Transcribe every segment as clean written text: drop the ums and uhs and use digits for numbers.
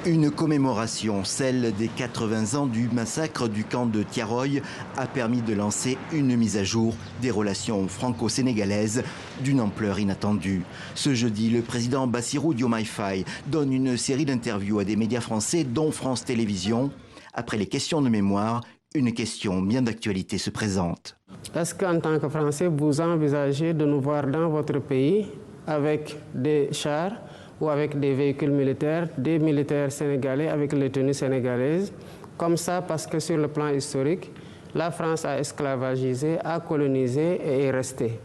Une commémoration, celle des 80 ans du massacre du camp de Thiaroye, a permis de lancer une mise à jour des relations franco-sénégalaises d'une ampleur inattendue. Ce jeudi, le président Bassirou Diomaye Faye donne une série d'interviews à des médias français, dont France Télévisions. Après les questions de mémoire, une question bien d'actualité se présente. Est-ce qu'en tant que Français, vous envisagez de nous voir dans votre pays avec des chars ou avec des véhicules militaires, des militaires sénégalais avec les tenues sénégalaises, comme ça parce que sur le plan historique, la France a esclavagisé, a colonisé et est restée.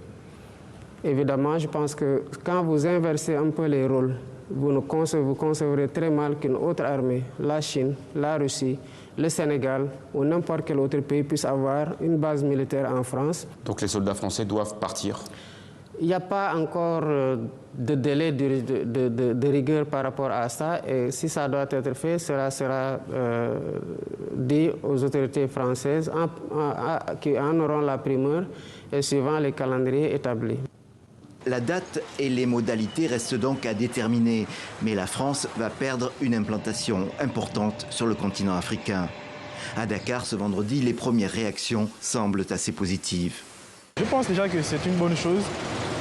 Évidemment, je pense que quand vous inversez un peu les rôles, vous concevrez très mal qu'une autre armée, la Chine, la Russie, le Sénégal ou n'importe quel autre pays puisse avoir une base militaire en France. Donc les soldats français doivent partir? Il n'y a pas encore de délai de rigueur par rapport à ça, et si ça doit être fait, cela sera dit aux autorités françaises qui en auront la primeur et suivant les calendriers établis. La date et les modalités restent donc à déterminer, mais la France va perdre une implantation importante sur le continent africain. À Dakar, ce vendredi, les premières réactions semblent assez positives. Je pense déjà que c'est une bonne chose.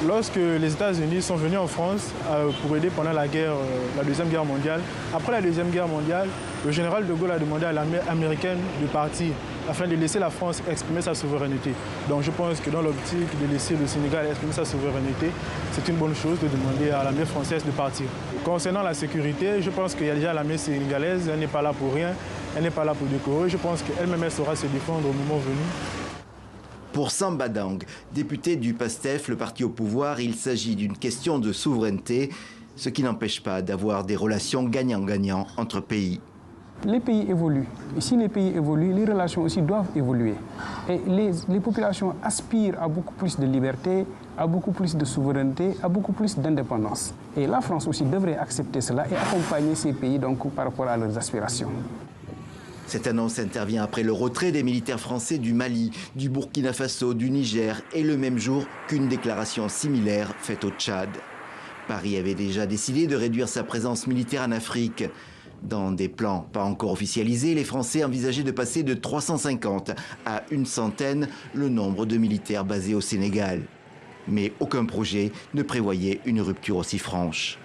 Lorsque les États-Unis sont venus en France pour aider pendant la Deuxième Guerre mondiale, après la Deuxième Guerre mondiale, le général de Gaulle a demandé à l'armée américaine de partir afin de laisser la France exprimer sa souveraineté. Donc je pense que dans l'optique de laisser le Sénégal exprimer sa souveraineté, c'est une bonne chose de demander à l'armée française de partir. Concernant la sécurité, je pense qu'il y a déjà l'armée sénégalaise, elle n'est pas là pour rien, elle n'est pas là pour décorer. Je pense qu'elle-même elle saura se défendre au moment venu. Pour Samba Dang, député du PASTEF, le parti au pouvoir, il s'agit d'une question de souveraineté, ce qui n'empêche pas d'avoir des relations gagnant-gagnant entre pays. Les pays évoluent. Et si les pays évoluent, les relations aussi doivent évoluer. Et les populations aspirent à beaucoup plus de liberté, à beaucoup plus de souveraineté, à beaucoup plus d'indépendance. Et la France aussi devrait accepter cela et accompagner ces pays donc, par rapport à leurs aspirations. Cette annonce intervient après le retrait des militaires français du Mali, du Burkina Faso, du Niger et le même jour qu'une déclaration similaire faite au Tchad. Paris avait déjà décidé de réduire sa présence militaire en Afrique. Dans des plans pas encore officialisés, les Français envisageaient de passer de 350 à 100 le nombre de militaires basés au Sénégal. Mais aucun projet ne prévoyait une rupture aussi franche.